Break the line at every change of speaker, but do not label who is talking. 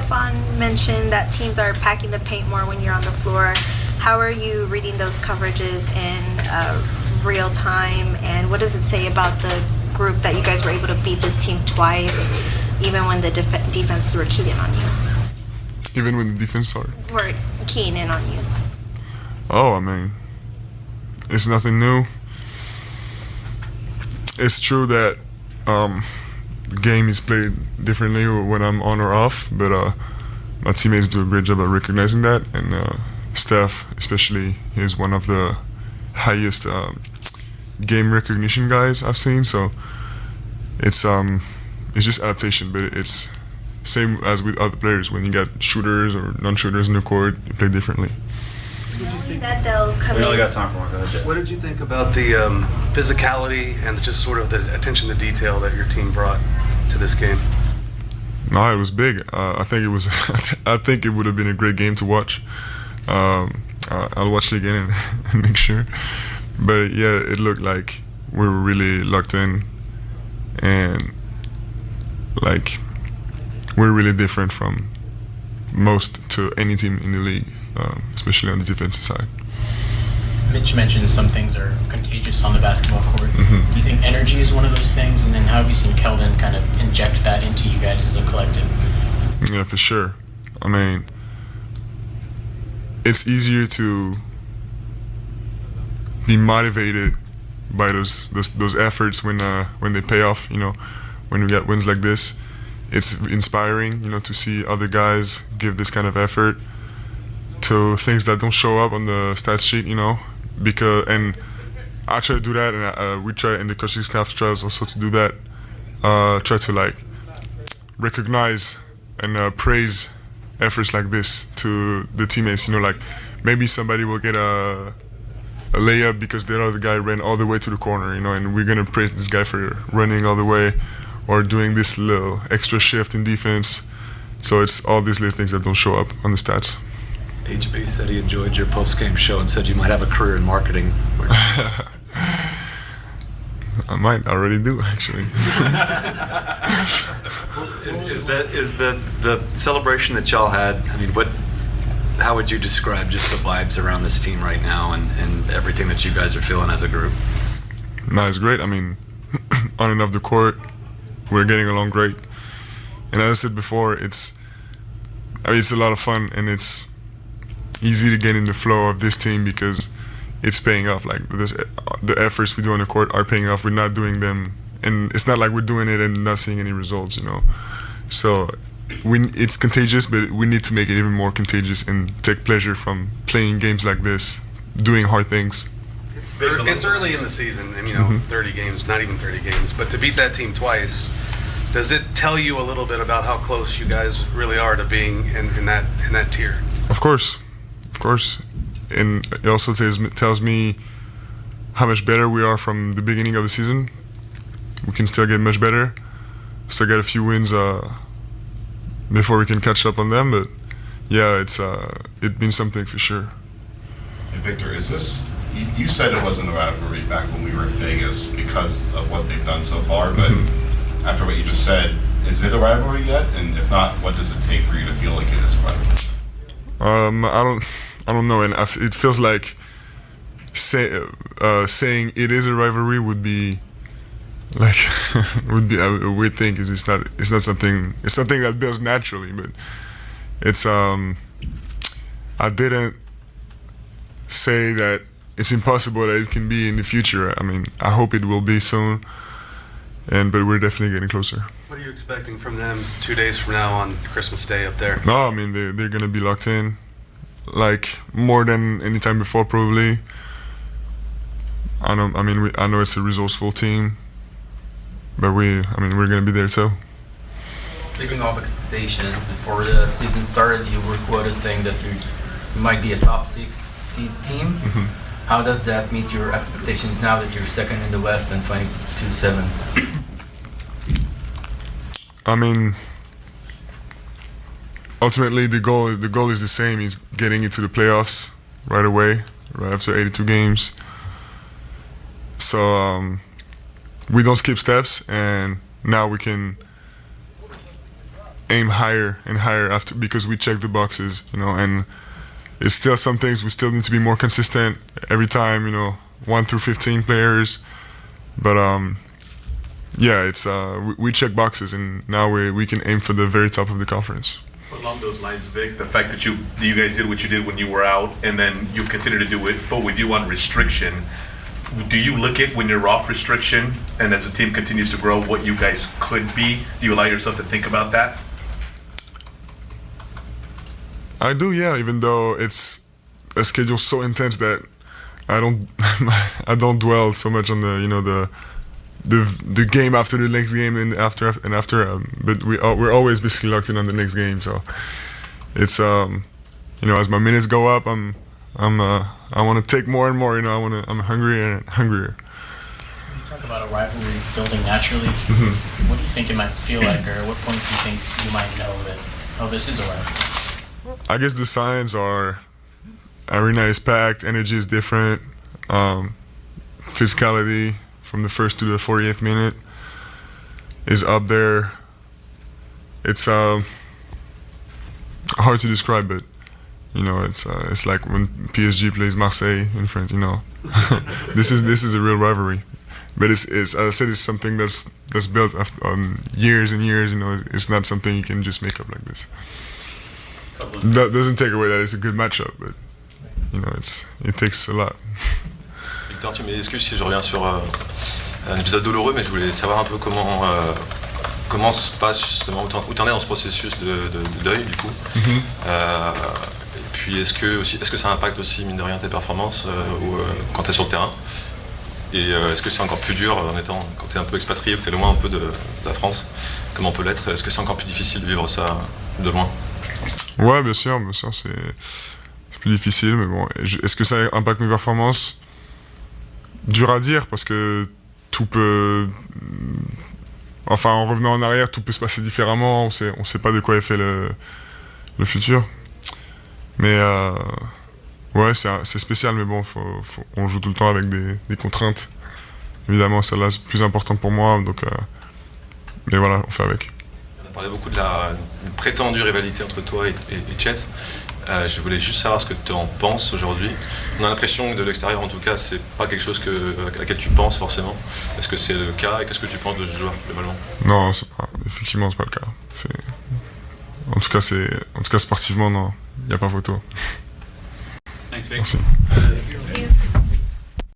Stefan mentioned that teams are packing the paint more when you're on the floor. How are you reading those coverages in real time, and what does it say about the group that you guys were able to beat this team twice, even when the defense were keyed in on you?
Even when the defense
were keying in on you?
Oh, I mean, it's nothing new. It's true that the game is played differently when I'm on or off, but my teammates do a great job at recognizing that, and Steph, especially, is one of the highest game recognition guys I've seen. So it's just adaptation, but it's same as with other players. When you got shooters or non-shooters in the court, you play differently.
Not only that, they'll come in.
We only got time for one. Go ahead.
What did you think about the physicality and just sort of the attention to detail that your team brought to this game?
No, it was big. I think it was. I think it would have been a great game to watch. I'll watch it again and make sure. But yeah, it looked like we were really locked in, and like we're really different from most to any team in the league, especially on the defensive side.
Mitch mentioned some things are contagious on the basketball court.
Mm-hmm.
Do you think energy is one of those things? And then how have you seen Keldon kind of inject that into you guys as a collective?
Yeah, for sure. I mean, it's easier to be motivated by those efforts when they pay off. You know, when we get wins like this, it's inspiring. You know, to see other guys give this kind of effort to things that don't show up on the stats sheet. You know, and I try to do that, and we try, and the coaching staff tries also to do that. Try to like recognize and praise efforts like this to the teammates. You know, like maybe somebody will get a layup because the other guy ran all the way to the corner, you know, and we're gonna praise this guy for running all the way or doing this little extra shift in defense. So it's all these little things that don't show up on the stats.
HB said he enjoyed your post-game show and said you might have a career in marketing.
I might already do, actually.
Is the celebration that y'all had, I mean, how would you describe just the vibes around this team right now and everything that you guys are feeling as a group?
No, it's great. I mean, on and off the court, we're getting along great. And as I said before, it's a lot of fun, and it's easy to get in the flow of this team because it's paying off. Like the efforts we do on the court are paying off. We're not doing them, and it's not like we're doing it and not seeing any results, you know. So it's contagious, but we need to make it even more contagious and take pleasure from playing games like this, doing hard things.
It's early in the season, and 30 games, not even 30 games, but to beat that team twice, does it tell you a little bit about how close you guys really are to being in that tier?
Of course. And it also tells me how much better we are from the beginning of the season. We can still get much better. Still got a few wins before we can catch up on them, but yeah, it means something for sure.
Hey Victor, is this? You said it wasn't a rivalry back when we were in Vegas because of what they've done so far, but after what you just said, is it a rivalry yet? And if not, what does it take for you to feel like it is a rivalry?
I don't know, and it feels like saying it is a rivalry would be like a weird thing, because it's not something. It's something that builds naturally, but it's I didn't say that it's impossible that it can be in the future. I mean, I hope it will be soon, but we're definitely getting closer.
What are you expecting from them 2 days from now on Christmas Day up there?
No, I mean they're gonna be locked in, like more than any time before probably. I know it's a resourceful team, but we're gonna be there too.
Speaking of expectations, before the season started, you were quoted saying that you might be a top 6 seed team.
Mm-hmm.
How does that meet your expectations now that you're second in the West and 22-7?
I mean, ultimately the goal is the same. Is getting into the playoffs right away, right after 82 games. So we don't skip steps, and now we can aim higher and higher after, because we check the boxes, you know, and it's still some things we still need to be more consistent every time, you know, 1 through 15 players, but yeah, it's we check boxes, and now we can aim for the very top of the conference.
Along those lines, Vic, the fact that you guys did what you did when you were out, and then you continue to do it, but with you on restriction, do you look at when you're off restriction, and as the team continues to grow, what you guys could be? Do you allow yourself to think about that?
I do, yeah. Even though it's a schedule so intense that I don't I don't dwell so much on the, you know, the game after the next game and after, but we're always basically locked in on the next game. So it's you know, as my minutes go up, I want to take more and more. You know, I'm hungrier and hungrier.
You talk about a rivalry building naturally. What do you think it might feel like, or at what point do you think you might know that, oh, this is a rivalry?
I guess the signs are arena is packed, energy is different, physicality from the first to the 48th minute is up there. It's hard to describe, but you know, it's like when PSG plays Marseille in France. You know, this is a real rivalry. But it's as I said, it's something that's built on years and years. You know, it's not something you can just make up like this. That doesn't take away that it's a good matchup, but you know, it takes a lot.
Victor, tu m'excuses si je reviens sur un épisode douloureux, mais je voulais savoir un peu comment se passe justement, où t'en es dans ce processus de deuil du coup. Et puis est-ce que ça impacte aussi mine de rien tes performances quand t'es sur le terrain? Et est-ce que c'est encore plus dur quand t'es un peu expatrié, que t'es loin un peu de la France, comme on peut l'être? Est-ce que c'est encore plus difficile de vivre ça de loin?
Ouais, bien sûr, c'est plus difficile, mais bon, est-ce que ça impacte mes performances? Dur à dire, parce que tout peut... Enfin, en revenant en arrière, tout peut se passer différemment, on sait pas de quoi est fait le futur. Mais ouais, c'est spécial, mais bon, on joue tout le temps avec des contraintes. Évidemment, celle-là, c'est plus important pour moi, donc... mais voilà, on fait avec.
On a parlé beaucoup de la prétendue rivalité entre toi et Chet. Je voulais juste savoir ce que tu en penses aujourd'hui. On a l'impression que de l'extérieur, en tout cas, c'est pas quelque chose à laquelle tu penses forcément. Est-ce que c'est le cas et qu'est-ce que tu penses de ce joueur globalement?
Non, effectivement, c'est pas le cas. En tout cas, sportivement, non, il n'y a pas photo.
Thanks, Vic.
Merci.
Thank you.